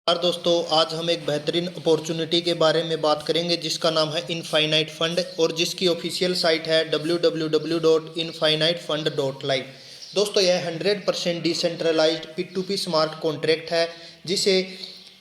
यार दोस्तों, आज हम एक बेहतरीन अपॉर्चुनिटी के बारे में बात करेंगे जिसका नाम है इनफाइनाइट फंड और जिसकी ऑफिशियल साइट है www.infinitefund.live। दोस्तों, यह 100% डिसेंट्रलाइज्ड P2P स्मार्ट कॉन्ट्रैक्ट है जिसे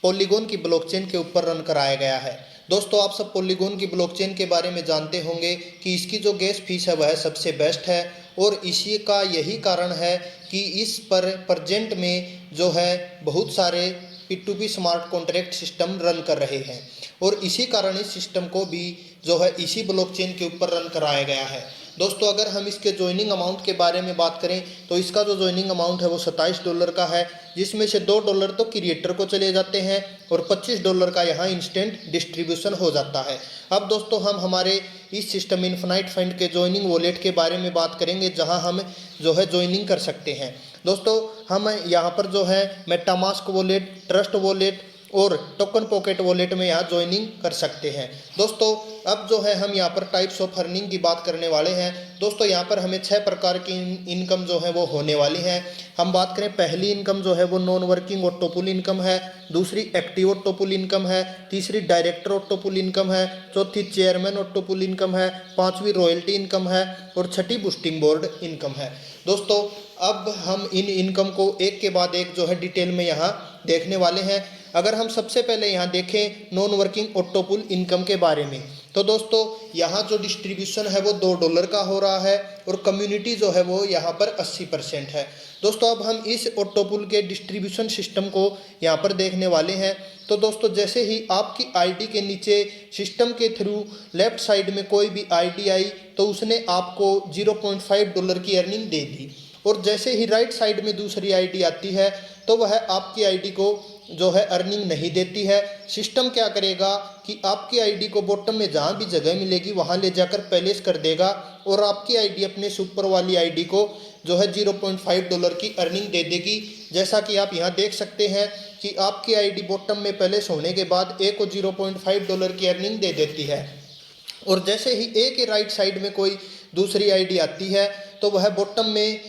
पॉलीगॉन की ब्लॉकचेन के ऊपर रन कराया गया है। दोस्तों, आप सब पॉलीगॉन की ब्लॉकचेन के बारे में जानते होंगे कि इसकी जो गैस फीस है वह सबसे बेस्ट है और इसी का यही कारण है कि इस पर प्रजेंट में जो है बहुत सारे P2P smart contract system run कर रहे हैं और इसी कारण इस सिस्टम को भी जो है इसी ब्लॉकचेन के ऊपर रन कराया गया है। दोस्तों, अगर हम इसके ज्वाइनिंग अमाउंट के बारे में बात करें तो इसका जो ज्वाइनिंग अमाउंट है वो $27 का है, जिसमें से $2 तो क्रिएटर को चले जाते हैं और $25 का यहाँ इंस्टेंट डिस्ट्रीब्यूशन हो जाता है। अब दोस्तों, हम हमारे इस सिस्टम इन्फिनाइट फंड के ज्वाइनिंग वॉलेट के बारे में बात करेंगे जहाँ हम जो है ज्वाइनिंग कर सकते हैं। दोस्तों, हम यहाँ पर जो है मेटामास्क वॉलेट, ट्रस्ट वॉलेट और टोकन पॉकेट वॉलेट में यहाँ ज्वाइनिंग कर सकते हैं। दोस्तों, अब जो है हम यहाँ पर टाइप्स ऑफ अर्निंग की बात करने वाले हैं। दोस्तों, यहाँ पर हमें 6 प्रकार की इनकम जो है वो होने वाली है। हम बात करें, पहली इनकम जो है वो नॉन वर्किंग ऑटोपुल इनकम है, दूसरी एक्टिव ऑटोपुल इनकम है, तीसरी डायरेक्टर ऑटोपुल इनकम है, चौथी चेयरमैन ऑटोपुल इनकम है, पांचवी रॉयल्टी इनकम है और छठी बूस्टिंग बोर्ड इनकम है। दोस्तों, अब हम इन इनकम को एक के बाद एक जो है डिटेल में यहाँ देखने वाले हैं। अगर हम सबसे पहले यहाँ देखें नॉन वर्किंग ऑटोपुल इनकम के बारे में, तो दोस्तों यहाँ जो डिस्ट्रीब्यूशन है वो $2 का हो रहा है और कम्युनिटी जो है वो यहाँ पर 80% है। दोस्तों, अब हम इस ऑटोपुल के डिस्ट्रीब्यूशन सिस्टम को यहाँ पर देखने वाले हैं। तो दोस्तों, जैसे ही आपकी आईडी के नीचे सिस्टम के थ्रू लेफ्ट साइड में कोई भी आईडी आई तो उसने आपको $0.5 की अर्निंग दे दी और जैसे ही राइट साइड में दूसरी आईडी आती है तो वह आपकी आईडी को जो है अर्निंग नहीं देती है। सिस्टम क्या करेगा कि आपकी आईडी को बॉटम में जहाँ भी जगह मिलेगी वहाँ ले जाकर पैलेस कर देगा और आपकी आईडी अपने सुपर वाली आईडी को जो है $0.5 की अर्निंग दे देगी। जैसा कि आप यहाँ देख सकते हैं कि आपकी आईडी बॉटम में पैलेस होने के बाद ए को $0.5 की अर्निंग दे देती है और जैसे ही ए के राइट साइड में कोई दूसरी आईडी आती है तो वह बॉटम में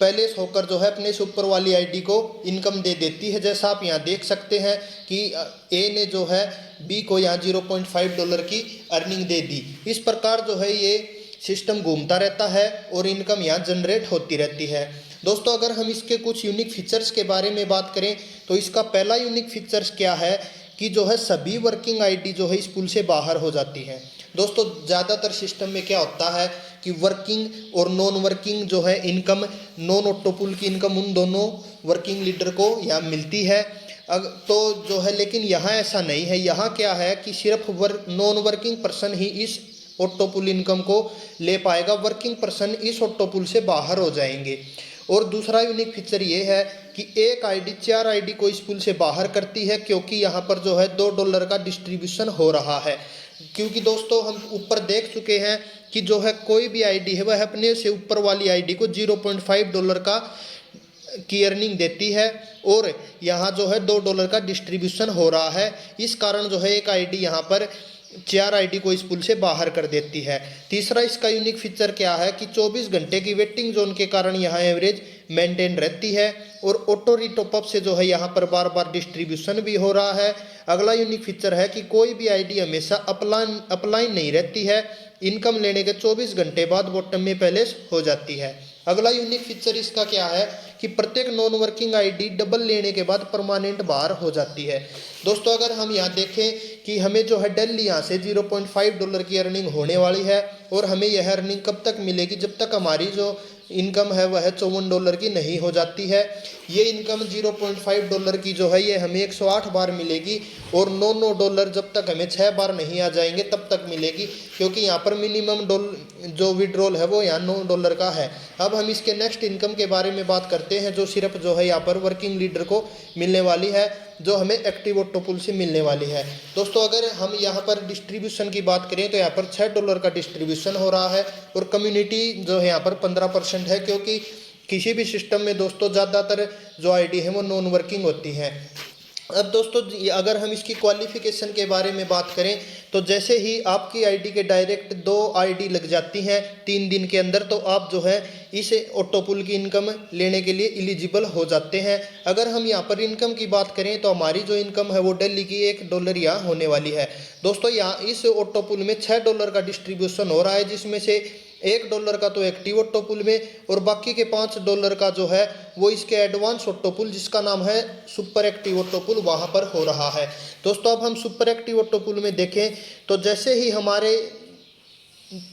पैलेस होकर जो है अपने सुपर वाली आईडी को इनकम दे देती है। जैसा आप यहाँ देख सकते हैं कि ए ने जो है बी को यहाँ $0.5 की अर्निंग दे दी। इस प्रकार जो है ये सिस्टम घूमता रहता है और इनकम यहाँ जनरेट होती रहती है। दोस्तों, अगर हम इसके कुछ यूनिक फीचर्स के बारे में बात करें तो इसका पहला यूनिक फीचर्स क्या है कि जो है सभी वर्किंग आईडी जो है इस पुल से बाहर हो जाती हैं। दोस्तों, ज़्यादातर सिस्टम में क्या होता है कि वर्किंग और नॉन वर्किंग जो है इनकम, नॉन ऑटोपुल की इनकम उन दोनों वर्किंग लीडर को यहाँ मिलती है। तो जो है लेकिन यहाँ ऐसा नहीं है। यहाँ क्या है कि सिर्फ नॉन वर्किंग पर्सन ही इस ऑटोपुल इनकम को ले पाएगा, वर्किंग पर्सन इस ऑटोपुल से बाहर हो जाएंगे। और दूसरा यूनिक फीचर ये है कि एक आईडी 4 आईडी को इस पुल से बाहर करती है क्योंकि यहाँ पर जो है $2 का डिस्ट्रीब्यूशन हो रहा है। क्योंकि दोस्तों, हम ऊपर देख चुके हैं कि जो है कोई भी आईडी है वह अपने से ऊपर वाली आईडी को $0.5 का की अर्निंग देती है और यहाँ जो है $2 का डिस्ट्रीब्यूशन हो रहा है। इस कारण जो है एक आईडी यहाँ पर 4 आईडी को इस पुल से बाहर कर देती है। तीसरा इसका यूनिक फीचर क्या है कि 24 घंटे की वेटिंग जोन के कारण यहाँ एवरेज मेंटेन रहती है और ऑटो रीटॉपअप से जो है यहाँ पर बार बार डिस्ट्रीब्यूशन भी हो रहा है। अगला यूनिक फीचर है कि कोई भी आईडी हमेशा अपलाइन नहीं रहती है, इनकम लेने के 24 घंटे बाद बॉटम में पैलेस हो जाती है। अगला यूनिक फीचर इसका क्या है कि प्रत्येक नॉन वर्किंग आईडी डबल लेने के बाद परमानेंट बाहर हो जाती है। दोस्तों, अगर हम यहाँ देखें कि हमें जो है डेली यहाँ से $0.5 की अर्निंग होने वाली है और हमें यह अर्निंग कब तक मिलेगी, जब तक हमारी जो इनकम है वह $54 की नहीं हो जाती है। ये इनकम $0.5 की जो है ये हमें 108 बार मिलेगी और $9 जब तक हमें 6 बार नहीं आ जाएंगे तब तक मिलेगी, क्योंकि यहाँ पर मिनिमम जो विड्रॉल है वो यहाँ $9 का है। अब हम इसके नेक्स्ट इनकम के बारे में बात करते हैं जो सिर्फ जो है यहाँ पर वर्किंग लीडर को मिलने वाली है, जो हमें एक्टिव ऑटोपुल से मिलने वाली है। दोस्तों, अगर हम यहाँ पर डिस्ट्रीब्यूशन की बात करें तो यहाँ पर $6 का डिस्ट्रीब्यूशन हो रहा है और कम्युनिटी जो है यहाँ पर 15% है, क्योंकि किसी भी सिस्टम में दोस्तों ज़्यादातर जो आईडी है वो नॉन वर्किंग होती हैं। अब दोस्तों अगर हम इसकी क्वालिफिकेशन के बारे में बात करें तो जैसे ही आपकी आईडी के डायरेक्ट 2 आईडी लग जाती हैं 3 दिन के अंदर, तो आप जो है इस ऑटो पुल की इनकम लेने के लिए एलिजिबल हो जाते हैं। अगर हम यहाँ पर इनकम की बात करें तो हमारी जो इनकम है वो डेली की $1 यहाँ होने वाली है। दोस्तों यहाँ इस ऑटो पुल में $6 का डिस्ट्रीब्यूशन हो रहा है, जिसमें से $1 का तो एक्टिव ऑटो पुल में और बाकी के $5 का जो है वो इसके एडवांस ऑटो पुल जिसका नाम है सुपर एक्टिव ऑटो पुल वहाँ पर हो रहा है। दोस्तों अब हम सुपर एक्टिव ऑटो पुल में देखें तो जैसे ही हमारे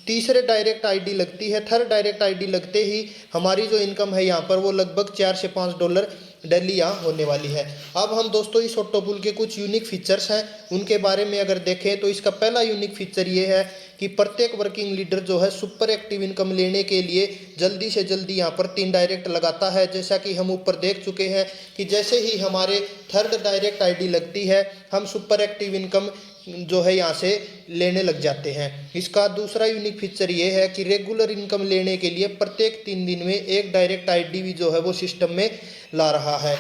तीसरे डायरेक्ट आईडी लगती है, थर्ड डायरेक्ट आईडी लगते ही हमारी जो इनकम है यहाँ पर वो लगभग $4 से $5 डेली यहाँ होने वाली है। अब हम दोस्तों इस ऑटो पुल के कुछ यूनिक फीचर्स हैं उनके बारे में अगर देखें तो इसका पहला यूनिक फीचर ये है कि प्रत्येक वर्किंग लीडर जो है सुपर एक्टिव इनकम लेने के लिए जल्दी से जल्दी यहाँ पर 3 डायरेक्ट लगाता है। जैसा कि हम ऊपर देख चुके हैं कि जैसे ही हमारे थर्ड डायरेक्ट आईडी लगती है हम सुपर एक्टिव इनकम जो है यहाँ से लेने लग जाते हैं। इसका दूसरा यूनिक फीचर ये है कि रेगुलर इनकम लेने के लिए प्रत्येक 3 दिन में एक डायरेक्ट आईडी भी जो है वो सिस्टम में ला रहा है।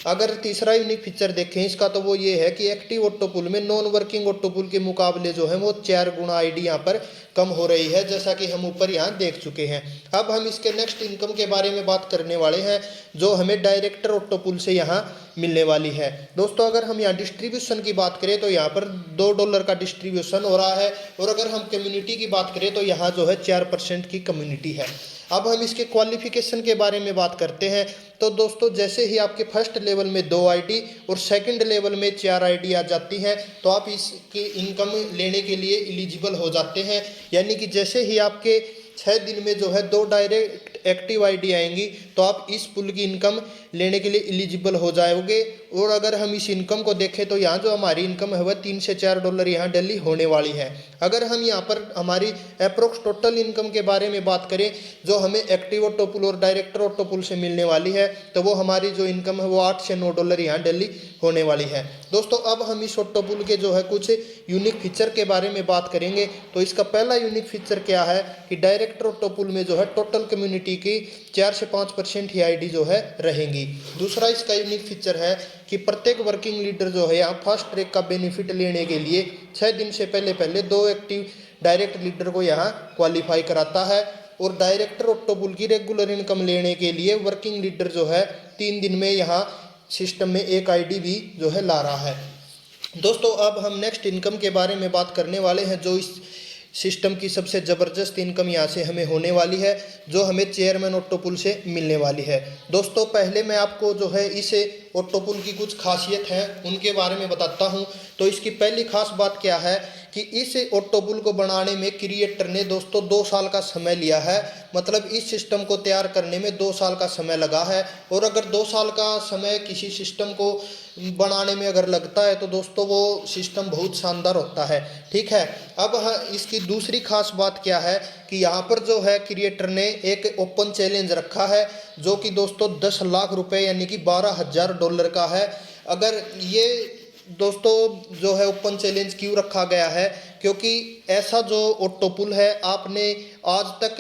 अगर तीसरा यूनिक फीचर देखें इसका तो वो ये है कि एक्टिव ऑटो पुल में नॉन वर्किंग ऑटो पुल के मुकाबले जो है वो 4 गुना आईडी यहाँ पर कम हो रही है, जैसा कि हम ऊपर यहाँ देख चुके हैं। अब हम इसके नेक्स्ट इनकम के बारे में बात करने वाले हैं जो हमें डायरेक्टर ऑटो पुल से यहाँ मिलने वाली है। दोस्तों अगर हम यहाँ डिस्ट्रीब्यूशन की बात करें तो यहाँ पर $2 का डिस्ट्रीब्यूशन हो रहा है और अगर हम कम्युनिटी की बात करें तो यहाँ जो है 4% की कम्युनिटी है। अब हम इसके क्वालिफिकेशन के बारे में बात करते हैं तो दोस्तों जैसे ही आपके फर्स्ट लेवल में 2 आईडी और सेकंड लेवल में 4 आईडी आ जाती हैं तो आप इसकी इनकम लेने के लिए एलिजिबल हो जाते हैं। यानी कि जैसे ही आपके 6 दिन में जो है 2 डायरेक्ट एक्टिव आईडी आएंगी तो आप इस पुल की इनकम लेने के लिए एलिजिबल हो जाओगे। और अगर हम इस इनकम को देखें तो यहाँ जो हमारी इनकम है वह $3 से $4 यहाँ डेली होने वाली है। अगर हम यहाँ पर हमारी अप्रोक्स टोटल इनकम के बारे में बात करें जो हमें एक्टिव ऑटो पुल और डायरेक्टर ऑटो पुल से मिलने वाली है तो वो हमारी जो इनकम है वो $8 से $9 यहाँ डेली होने वाली है। दोस्तों अब हम इस ऑटो पुल के जो है कुछ यूनिक फीचर के बारे में बात करेंगे। तो इसका पहला यूनिक फीचर क्या है कि डायरेक्टर ऑटो पुल में जो है टोटल कम्युनिटी की 4 से 5% ही आईडी जो है रहेंगी। दूसरा इसका यूनिक फीचर है कि प्रत्येक वर्किंग लीडर जो है यहाँ फास्ट ट्रैक का बेनिफिट लेने के लिए 6 दिन से पहले 2 एक्टिव डायरेक्ट लीडर को यहाँ क्वालिफाई कराता है और डायरेक्टर ऑटो पुल की रेगुलर इनकम लेने के लिए वर्किंग लीडर जो है 3 दिन में यहाँ सिस्टम में एक आईडी भी जो है ला रहा है। दोस्तों अब हम नेक्स्ट इनकम के बारे में बात करने वाले हैं जो इस सिस्टम की सबसे ज़बरदस्त इनकम यहाँ से हमें होने वाली है जो हमें चेयरमैन ऑटो पुल से मिलने वाली है। दोस्तों पहले मैं आपको जो है इस ऑटो पुल की कुछ खासियत हैं उनके बारे में बताता हूँ। तो इसकी पहली खास बात क्या है कि इस ऑटो पुल को बनाने में क्रिएटर ने दोस्तों 2 साल का समय लिया है। मतलब इस सिस्टम को तैयार करने में 2 साल का समय लगा है। और अगर 2 साल का समय किसी सिस्टम को बनाने में अगर लगता है तो दोस्तों वो सिस्टम बहुत शानदार होता है। ठीक है, अब इसकी दूसरी खास बात क्या है कि यहाँ पर जो है क्रिएटर ने एक ओपन चैलेंज रखा है जो कि दोस्तों 10 लाख रुपए यानी कि $12,000 का है। अगर ये दोस्तों जो है ओपन चैलेंज क्यों रखा गया है क्योंकि ऐसा जो ऑटो पुल है आपने आज तक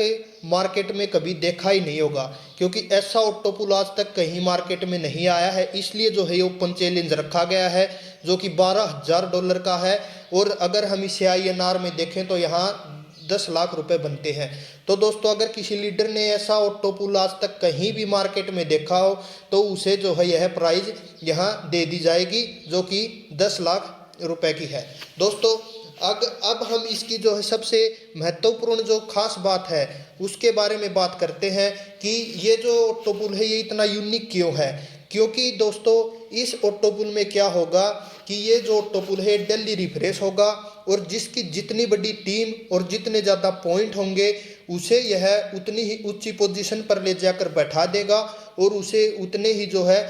मार्केट में कभी देखा ही नहीं होगा, क्योंकि ऐसा ऑटो पुल आज तक कहीं मार्केट में नहीं आया है। इसलिए जो है ओपन चैलेंज रखा गया है जो कि $12,000 का है। और अगर हम इसे INR में देखें तो यहाँ 10 लाख रुपए बनते हैं। तो दोस्तों अगर किसी लीडर ने ऐसा ऑटो पुल आज तक कहीं भी मार्केट में देखा हो तो उसे जो है यह प्राइज यहाँ दे दी जाएगी जो कि 10 लाख रुपए की है। दोस्तों अब हम इसकी जो है सबसे महत्वपूर्ण जो खास बात है उसके बारे में बात करते हैं कि ये जो ऑटो पुल है ये इतना यूनिक क्यों है। क्योंकि दोस्तों इस ऑटो पुल में क्या होगा कि ये जो ऑटो पुल है डेली रिफ्रेश होगा और जिसकी जितनी बड़ी टीम और जितने ज़्यादा पॉइंट होंगे उसे यह उतनी ही ऊंची पोजीशन पर ले जाकर बैठा देगा और उसे उतने ही जो है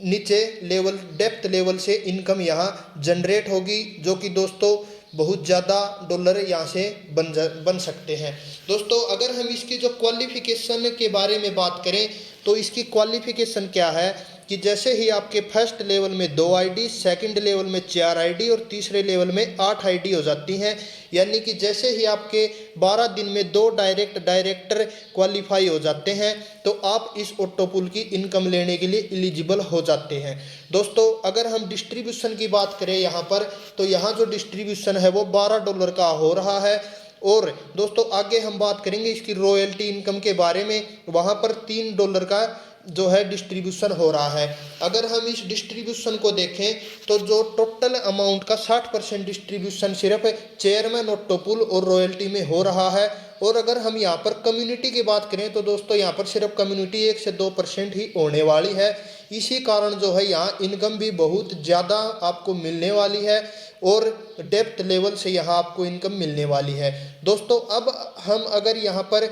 नीचे लेवल डेप्थ लेवल से इनकम यहाँ जनरेट होगी जो कि दोस्तों बहुत ज़्यादा डॉलर यहाँ से बन सकते हैं। दोस्तों अगर हम इसकी जो क्वालिफिकेशन के बारे में बात करें तो इसकी क्वालिफिकेशन क्या है कि जैसे ही आपके फर्स्ट लेवल में 2 आईडी, सेकंड लेवल में 4 आईडी और तीसरे लेवल में 8 आईडी हो जाती हैं। यानी कि जैसे ही आपके 12 दिन में 2 डायरेक्टर क्वालिफाई हो जाते हैं तो आप इस ऑटो पुल की इनकम लेने के लिए एलिजिबल हो जाते हैं। दोस्तों अगर हम डिस्ट्रीब्यूशन की बात करें यहाँ पर, तो यहाँ जो डिस्ट्रीब्यूशन है वो $12 का हो रहा है। और दोस्तों आगे हम बात करेंगे इसकी रॉयल्टी इनकम के बारे में, वहाँ पर $3 का जो है डिस्ट्रीब्यूशन हो रहा है। अगर हम इस डिस्ट्रीब्यूशन को देखें तो जो टोटल अमाउंट का 60% डिस्ट्रीब्यूशन सिर्फ चेयरमैन ऑटो पुल और रॉयल्टी में हो रहा है। और अगर हम यहाँ पर कम्युनिटी की बात करें तो दोस्तों यहाँ पर सिर्फ कम्युनिटी 1 से 2% ही होने वाली है। इसी कारण जो है यहाँ इनकम भी बहुत ज़्यादा आपको मिलने वाली है और डेप्थ लेवल से यहाँ आपको इनकम मिलने वाली है। दोस्तों अब हम अगर यहाँ पर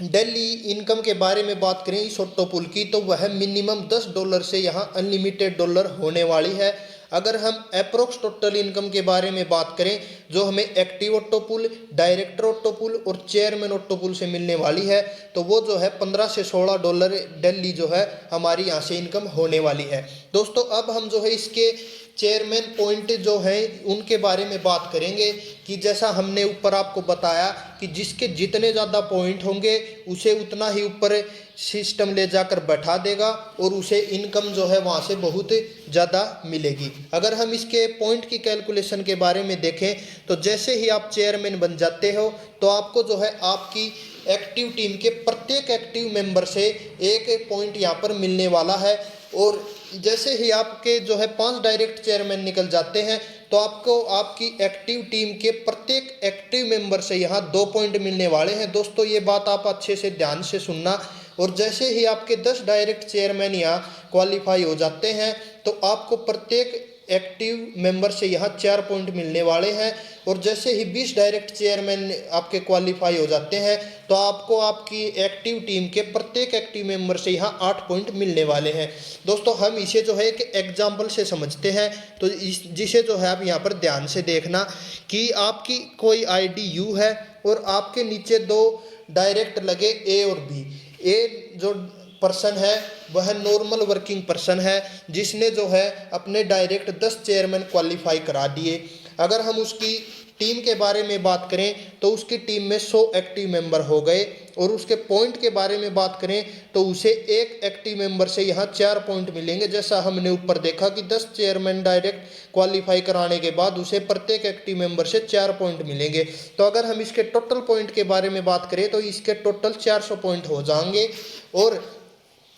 डेली इनकम के बारे में बात करें इस ऑटो पुल की, तो वह मिनिमम $10 से यहाँ अनलिमिटेड डॉलर होने वाली है। अगर हम अप्रोक्स टोटल इनकम के बारे में बात करें जो हमें एक्टिव ऑटो पुल, डायरेक्टर ऑटो पुल और चेयरमैन ऑटो पुल से मिलने वाली है, तो वो जो है $15 से $16 डेली जो है हमारी यहाँ से इनकम होने वाली है। दोस्तों अब हम जो है इसके चेयरमैन पॉइंट जो हैं उनके बारे में बात करेंगे कि जैसा हमने ऊपर आपको बताया कि जिसके जितने ज़्यादा पॉइंट होंगे उसे उतना ही ऊपर सिस्टम ले जाकर बैठा देगा और उसे इनकम जो है वहाँ से बहुत ज़्यादा मिलेगी। अगर हम इसके पॉइंट की कैलकुलेशन के बारे में देखें तो जैसे ही आप चेयरमैन बन जाते हो तो आपको जो है आपकी एक्टिव टीम के प्रत्येक एक्टिव मेंबर से 1 पॉइंट यहाँ पर मिलने वाला है। और जैसे ही आपके जो है 5 डायरेक्ट चेयरमैन निकल जाते हैं तो आपको आपकी एक्टिव टीम के प्रत्येक एक्टिव मेंबर से यहाँ 2 पॉइंट मिलने वाले हैं। दोस्तों ये बात आप अच्छे से ध्यान से सुनना। और जैसे ही आपके 10 डायरेक्ट चेयरमैन यहाँ क्वालिफाई हो जाते हैं तो आपको प्रत्येक एक्टिव मेंबर से यहाँ 4 पॉइंट मिलने वाले हैं। और जैसे ही 20 डायरेक्ट चेयरमैन आपके क्वालिफाई हो जाते हैं तो आपको आपकी एक्टिव टीम के प्रत्येक एक्टिव मेंबर से यहाँ 8 पॉइंट मिलने वाले हैं। दोस्तों हम इसे जो है एक एग्जाम्पल से समझते हैं, तो जिसे जो है आप यहाँ पर ध्यान से देखना कि आपकी कोई आईडी यू है और आपके नीचे 2 डायरेक्ट लगे ए और बी। ए जो पर्सन है वह नॉर्मल वर्किंग पर्सन है जिसने जो है अपने डायरेक्ट 10 चेयरमैन क्वालिफाई करा दिए। अगर हम उसकी टीम के बारे में बात करें तो उसकी टीम में 100 एक्टिव मेंबर हो गए। और उसके पॉइंट के बारे में बात करें तो उसे 1 एक्टिव मेंबर से यहाँ 4 पॉइंट मिलेंगे। जैसा हमने ऊपर देखा कि 10 चेयरमैन डायरेक्ट क्वालिफाई कराने के बाद उसे प्रत्येक एक्टिव मेंबर से 4 पॉइंट मिलेंगे। तो अगर हम इसके टोटल पॉइंट के बारे में बात करें तो इसके टोटल 400 पॉइंट हो जाएंगे। और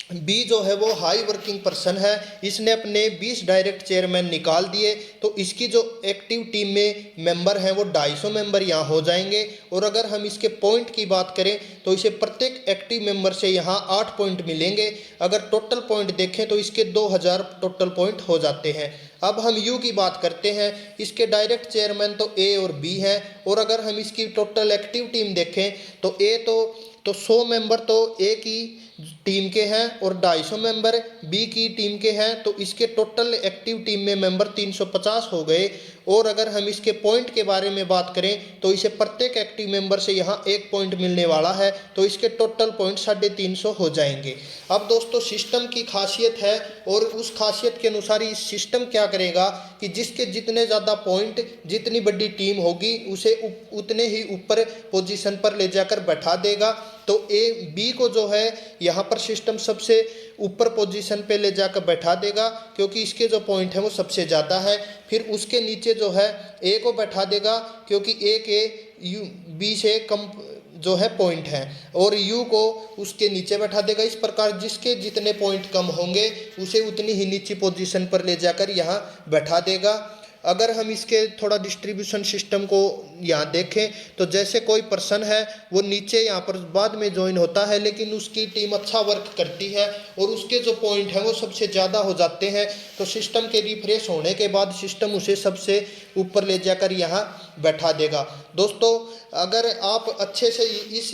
बी जो है वो हाई वर्किंग पर्सन है, इसने अपने 20 डायरेक्ट चेयरमैन निकाल दिए तो इसकी जो एक्टिव टीम में मेंबर हैं वो 250 मेंबर यहाँ हो जाएंगे। और अगर हम इसके पॉइंट की बात करें तो इसे प्रत्येक एक्टिव मेंबर से यहाँ 8 पॉइंट मिलेंगे। अगर टोटल पॉइंट देखें तो इसके 2000 टोटल पॉइंट हो जाते हैं। अब हम यू की बात करते हैं, इसके डायरेक्ट चेयरमैन तो ए और बी हैं। और अगर हम इसकी टोटल एक्टिव टीम देखें तो ए तो 100 मेंबर तो ए की टीम के हैं और 250 मेंबर बी की टीम के हैं, तो इसके टोटल एक्टिव टीम में मेंबर 350 हो गए। और अगर हम इसके पॉइंट के बारे में बात करें तो इसे प्रत्येक एक्टिव मेंबर से यहाँ 1 पॉइंट मिलने वाला है, तो इसके टोटल पॉइंट 350 हो जाएंगे। अब दोस्तों सिस्टम की खासियत है और उस खासियत के अनुसार इस सिस्टम क्या करेगा कि जिसके जितने ज़्यादा पॉइंट, जितनी बड़ी टीम होगी उसे उतने ही ऊपर पोजीशन पर ले जाकर बैठा देगा। तो ए बी को जो है यहाँ पर सिस्टम सबसे ऊपर पोजीशन पे ले जाकर बैठा देगा क्योंकि इसके जो पॉइंट है वो सबसे ज़्यादा है। फिर उसके नीचे जो है ए को बैठा देगा क्योंकि ए के यू बी से कम जो है पॉइंट है, और यू को उसके नीचे बैठा देगा। इस प्रकार जिसके जितने पॉइंट कम होंगे उसे उतनी ही नीची पोजीशन पर ले जाकर यहाँ बैठा देगा। अगर हम इसके थोड़ा डिस्ट्रीब्यूशन सिस्टम को यहाँ देखें तो जैसे कोई पर्सन है वो नीचे यहाँ पर बाद में ज्वाइन होता है लेकिन उसकी टीम अच्छा वर्क करती है और उसके जो पॉइंट हैं वो सबसे ज़्यादा हो जाते हैं, तो सिस्टम के रिफ्रेश होने के बाद सिस्टम उसे सबसे ऊपर ले जाकर यहाँ बैठा देगा। दोस्तों अगर आप अच्छे से इस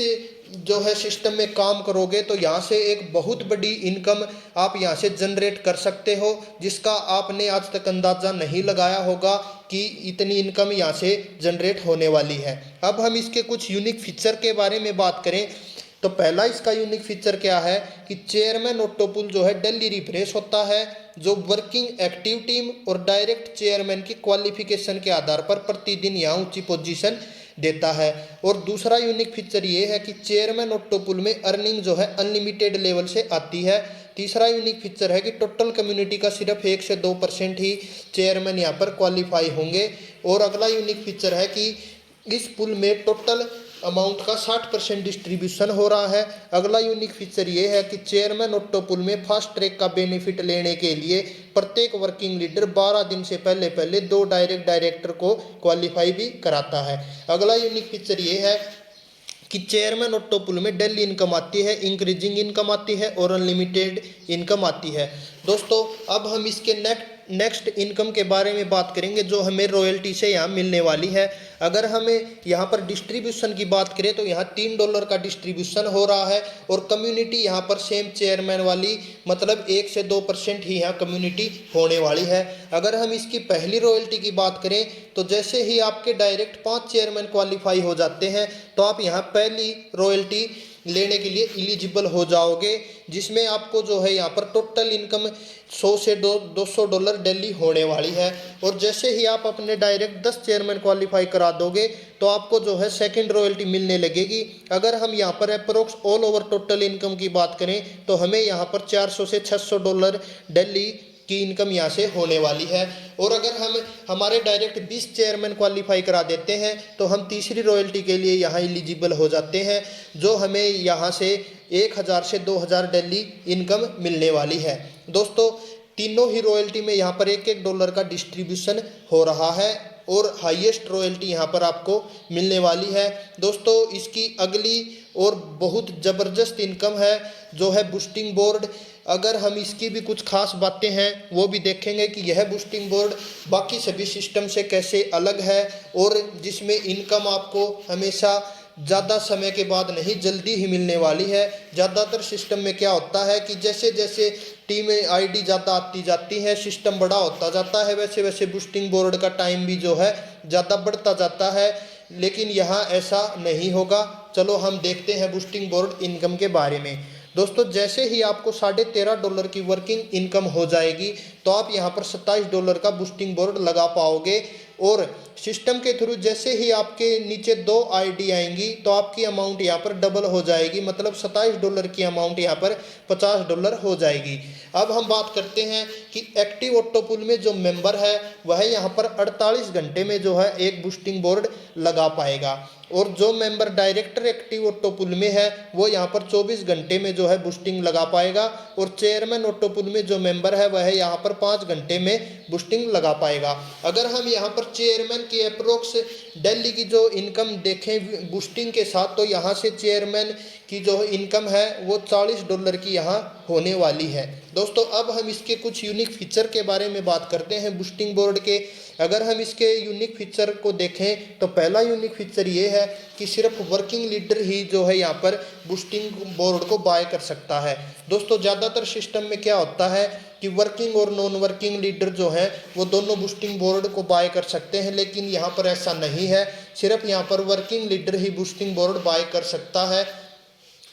जो है सिस्टम में काम करोगे तो यहाँ से एक बहुत बड़ी इनकम आप यहाँ से जनरेट कर सकते हो जिसका आपने आज तक अंदाज़ा नहीं लगाया होगा कि इतनी इनकम यहाँ से जनरेट होने वाली है। अब हम इसके कुछ यूनिक फीचर के बारे में बात करें तो पहला इसका यूनिक फीचर क्या है कि चेयरमैन ऑटो पुल जो है डेली रिफ्रेश होता है, जो वर्किंग एक्टिव टीम और डायरेक्ट चेयरमैन की क्वालिफिकेशन के आधार पर प्रतिदिन यहाँ ऊंची पोजीशन देता है। और दूसरा यूनिक फीचर ये है कि चेयरमैन ऑटो पुल में अर्निंग जो है अनलिमिटेड लेवल से आती है। तीसरा यूनिक फीचर है कि टोटल कम्युनिटी का सिर्फ 1 से 2% ही चेयरमैन यहाँ पर क्वालिफाई होंगे। और अगला यूनिक फीचर है कि इस पुल में टोटल अमाउंट का 60% डिस्ट्रीब्यूशन हो रहा है। अगला यूनिक फीचर ये है कि चेयरमैन ऑटो पुल में फास्ट ट्रैक का बेनिफिट लेने के लिए प्रत्येक वर्किंग लीडर 12 दिन से पहले 2 डायरेक्टर को क्वालिफाई भी कराता है। अगला यूनिक फीचर ये है कि चेयरमैन ऑटो पुल में डेली इनकम आती है, इंक्रीजिंग इनकम आती है और अनलिमिटेड इनकम आती है। दोस्तों अब हम इसके नेक्स्ट इनकम के बारे में बात करेंगे जो हमें रॉयल्टी से यहाँ मिलने वाली है। अगर हमें यहाँ पर डिस्ट्रीब्यूशन की बात करें तो यहाँ $3 का डिस्ट्रीब्यूशन हो रहा है और कम्युनिटी यहाँ पर सेम चेयरमैन वाली, मतलब 1 से 2% ही यहाँ कम्युनिटी होने वाली है। अगर हम इसकी पहली रॉयल्टी की बात करें तो जैसे ही आपके डायरेक्ट 5 चेयरमैन क्वालिफाई हो जाते हैं तो आप यहाँ पहली रॉयल्टी लेने के लिए एलिजिबल हो जाओगे, जिसमें आपको जो है यहाँ पर टोटल इनकम 100 से $200 डेली होने वाली है। और जैसे ही आप अपने डायरेक्ट 10 चेयरमैन क्वालिफाई करा दोगे तो आपको जो है सेकंड रॉयल्टी मिलने लगेगी। अगर हम यहाँ पर approx all over total income की बात करें तो हमें यहाँ पर $400 से $600 डेली की इनकम यहाँ से होने वाली है। और अगर हम हमारे डायरेक्ट 20 चेयरमैन क्वालिफाई करा देते हैं तो हम तीसरी रॉयल्टी के लिए यहाँ एलिजिबल हो जाते हैं, जो हमें यहाँ से 1000 से 2000 डेली इनकम मिलने वाली है। दोस्तों तीनों ही रॉयल्टी में यहाँ पर $1 का डिस्ट्रीब्यूशन हो रहा है और हाईएस्ट रॉयल्टी यहाँ पर आपको मिलने वाली है। दोस्तों इसकी अगली और बहुत ज़बरदस्त इनकम है जो है बूस्टिंग बोर्ड। अगर हम इसकी भी कुछ खास बातें हैं वो भी देखेंगे कि यह बूस्टिंग बोर्ड बाकी सभी सिस्टम से कैसे अलग है और जिसमें इनकम आपको हमेशा ज़्यादा समय के बाद नहीं, जल्दी ही मिलने वाली है। ज़्यादातर सिस्टम में क्या होता है कि जैसे जैसे टीम आईडी ज़्यादा आती जाती है, सिस्टम बड़ा होता जाता है, वैसे वैसे बूस्टिंग बोर्ड का टाइम भी जो है ज़्यादा बढ़ता जाता है, लेकिन यहाँ ऐसा नहीं होगा। चलो हम देखते हैं बूस्टिंग बोर्ड इनकम के बारे में। दोस्तों जैसे ही आपको $13.5 की वर्किंग इनकम हो जाएगी तो आप यहाँ पर $27 का बूस्टिंग बोर्ड लगा पाओगे। और सिस्टम के थ्रू जैसे ही आपके नीचे 2 आईडी आएंगी तो आपकी अमाउंट यहाँ पर डबल हो जाएगी, मतलब $27 की अमाउंट यहाँ पर $50 हो जाएगी। अब हम बात करते हैं कि एक्टिव ऑटो पुल में जो मेंबर है वह यहाँ पर 48 घंटे में जो है एक बूस्टिंग बोर्ड लगा पाएगा, और जो मेंबर डायरेक्टर एक्टिव ऑटो पुल में है वो यहाँ पर 24 घंटे में जो है बूस्टिंग लगा पाएगा, और चेयरमैन ऑटो पुल में जो मेंबर है वह यहाँ पर 5 घंटे में बूस्टिंग लगा पाएगा। अगर हम यहाँ पर चेयरमैन की अप्रोक्स डेली की जो इनकम देखें बूस्टिंग के साथ तो यहाँ से चेयरमैन की जो इनकम है वो $40 की यहाँ होने वाली है। दोस्तों अब हम इसके कुछ यूनिक फीचर के बारे में बात करते हैं बूस्टिंग बोर्ड के। अगर हम इसके यूनिक फीचर को देखें तो पहला यूनिक फीचर ये है कि सिर्फ वर्किंग लीडर ही जो है यहाँ पर बूस्टिंग बोर्ड को बाय कर सकता है। दोस्तों ज़्यादातर सिस्टम में क्या होता है कि वर्किंग और नॉन वर्किंग लीडर जो हैं वो दोनों बूस्टिंग बोर्ड को बाय कर सकते हैं, लेकिन यहाँ पर ऐसा नहीं है। सिर्फ यहाँ पर वर्किंग लीडर ही बूस्टिंग बोर्ड बाय कर सकता है,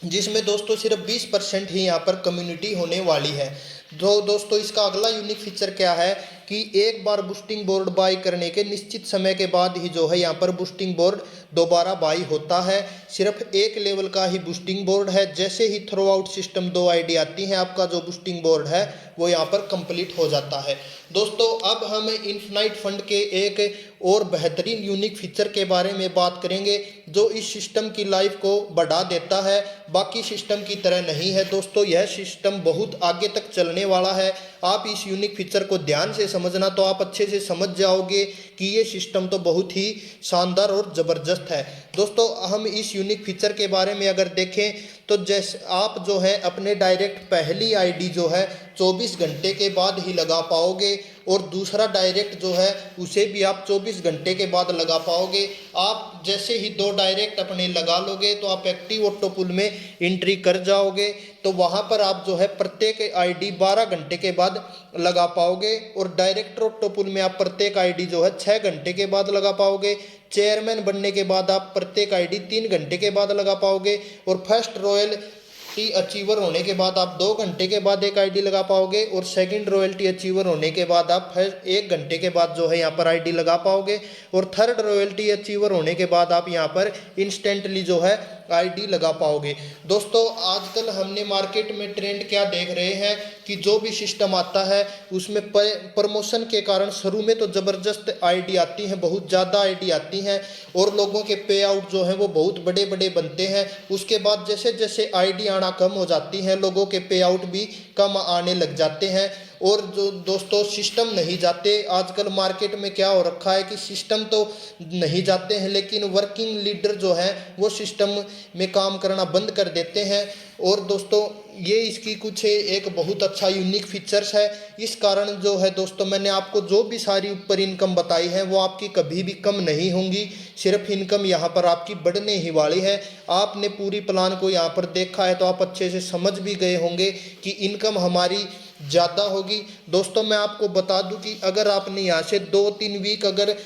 जिसमें दोस्तों सिर्फ 20% ही यहाँ पर कम्युनिटी होने वाली है। तो दोस्तों इसका अगला यूनिक फीचर क्या है कि एक बार बूस्टिंग बोर्ड बाई करने के निश्चित समय के बाद ही जो है यहाँ पर बूस्टिंग बोर्ड दोबारा बाई होता है। सिर्फ एक लेवल का ही बूस्टिंग बोर्ड है, जैसे ही थ्रू आउट सिस्टम 2 आईडी आती है आपका जो बूस्टिंग बोर्ड है वो यहाँ पर कंप्लीट हो जाता है। दोस्तों अब हम इन्फिनाइट फंड के एक और बेहतरीन यूनिक फीचर के बारे में बात करेंगे जो इस सिस्टम की लाइफ को बढ़ा देता है, बाकी सिस्टम की तरह नहीं है। दोस्तों यह सिस्टम बहुत आगे तक चलने वाला है। आप इस यूनिक फीचर को ध्यान से समझना तो आप अच्छे से समझ जाओगे कि ये सिस्टम तो बहुत ही शानदार और ज़बरदस्त है। दोस्तों हम इस यूनिक फीचर के बारे में अगर देखें तो जैसे आप जो है अपने डायरेक्ट पहली आईडी जो है 24 घंटे के बाद ही लगा पाओगे, और दूसरा डायरेक्ट जो है उसे भी आप 24 घंटे के बाद लगा पाओगे। आप जैसे ही 2 डायरेक्ट अपने लगा लोगे तो आप एक्टिव ऑटो पुल में एंट्री कर जाओगे, तो वहाँ पर आप जो है प्रत्येक आईडी 12 घंटे के बाद लगा पाओगे, और डायरेक्ट ऑटो पुल में आप प्रत्येक आईडी जो है 6 घंटे के बाद लगा पाओगे। चेयरमैन बनने के बाद आप प्रत्येक आईडी 3 घंटे के बाद लगा पाओगे, और फर्स्ट रॉयल्टी अचीवर होने के बाद आप 2 घंटे के बाद एक आईडी लगा पाओगे, और सेकंड रॉयल्टी अचीवर होने के बाद आप 1 घंटे के बाद जो है यहाँ पर आईडी लगा पाओगे, और थर्ड रॉयल्टी अचीवर होने के बाद आप यहाँ पर इंस्टेंटली जो है आईडी लगा पाओगे। दोस्तों आजकल हमने मार्केट में ट्रेंड क्या देख रहे हैं कि जो भी सिस्टम आता है उसमें प्रमोशन के कारण शुरू में तो ज़बरदस्त आईडी आती हैं, बहुत ज़्यादा आईडी आती हैं, और लोगों के पे आउट जो हैं वो बहुत बड़े बड़े बनते हैं। उसके बाद जैसे जैसे आईडी आना कम हो जाती हैं, लोगों के पे आउट भी कम आने लग जाते हैं, और जो दोस्तों सिस्टम नहीं जाते। आजकल मार्केट में क्या हो रखा है कि सिस्टम तो नहीं जाते हैं, लेकिन वर्किंग लीडर जो है वो सिस्टम में काम करना बंद कर देते हैं। और दोस्तों ये इसकी कुछ एक बहुत अच्छा यूनिक फीचर्स है। इस कारण जो है दोस्तों मैंने आपको जो भी सारी ऊपर इनकम बताई है वो आपकी कभी भी कम नहीं होंगी, सिर्फ इनकम यहाँ पर आपकी बढ़ने ही वाली है। आपने पूरी प्लान को यहाँ पर देखा है तो आप अच्छे से समझ भी गए होंगे कि इनकम हमारी ज़्यादा होगी। दोस्तों मैं आपको बता दूं कि अगर आपने यहाँ से 2-3 वीक अगर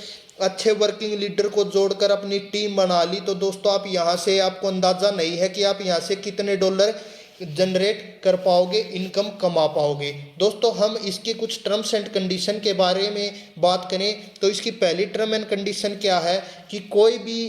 अच्छे वर्किंग लीडर को जोड़कर अपनी टीम बना ली, तो दोस्तों आप यहाँ से, आपको अंदाज़ा नहीं है कि आप यहाँ से कितने डॉलर जनरेट कर पाओगे, इनकम कमा पाओगे। दोस्तों हम इसके कुछ टर्म्स एंड कंडीशन के बारे में बात करें तो इसकी पहली टर्म एंड कंडीशन क्या है कि कोई भी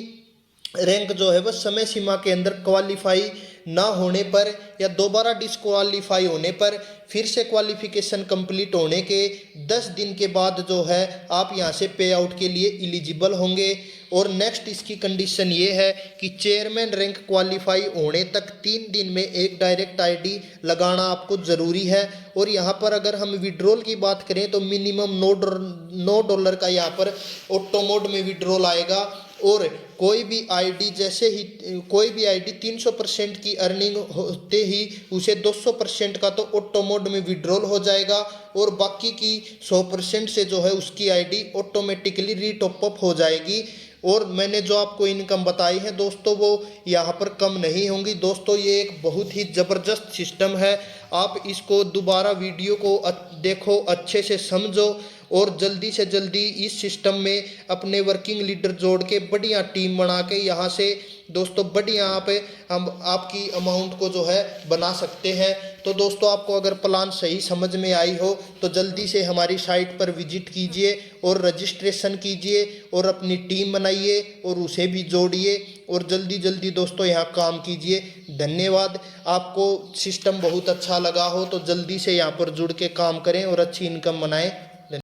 रैंक जो है वह समय सीमा के अंदर क्वालिफाई ना होने पर या दोबारा डिस्क्वालीफाई होने पर फिर से क्वालिफिकेशन कंप्लीट होने के 10 दिन के बाद जो है आप यहां से पे आउट के लिए एलिजिबल होंगे। और नेक्स्ट इसकी कंडीशन ये है कि चेयरमैन रैंक क्वालिफाई होने तक 3 दिन में एक डायरेक्ट आईडी लगाना आपको ज़रूरी है। और यहाँ पर अगर हम विड्रॉल की बात करें तो मिनिमम $9 का यहाँ पर ऑटो मोड में विड्रॉल आएगा, और कोई भी आईडी जैसे ही कोई भी आईडी 300% की अर्निंग होते ही उसे 200% का तो ऑटो मोड में विड्रॉल हो जाएगा, और बाकी की 100% से जो है उसकी आईडी ऑटोमेटिकली रीटॉप अप हो जाएगी। और मैंने जो आपको इनकम बताई है दोस्तों वो यहाँ पर कम नहीं होंगी। दोस्तों ये एक बहुत ही ज़बरदस्त सिस्टम है, आप इसको दोबारा वीडियो को देखो, अच्छे से समझो, और जल्दी से जल्दी इस सिस्टम में अपने वर्किंग लीडर जोड़ के बढ़िया टीम बना के यहाँ से दोस्तों बढ़िया हम आपकी अमाउंट को जो है बना सकते हैं। तो दोस्तों आपको अगर प्लान सही समझ में आई हो तो जल्दी से हमारी साइट पर विजिट कीजिए और रजिस्ट्रेशन कीजिए और अपनी टीम बनाइए और उसे भी जोड़िए, और जल्दी जल्दी दोस्तों यहाँ काम कीजिए। धन्यवाद। आपको सिस्टम बहुत अच्छा लगा हो तो जल्दी से यहाँ पर जुड़ के काम करें और अच्छी इनकम बनाएं।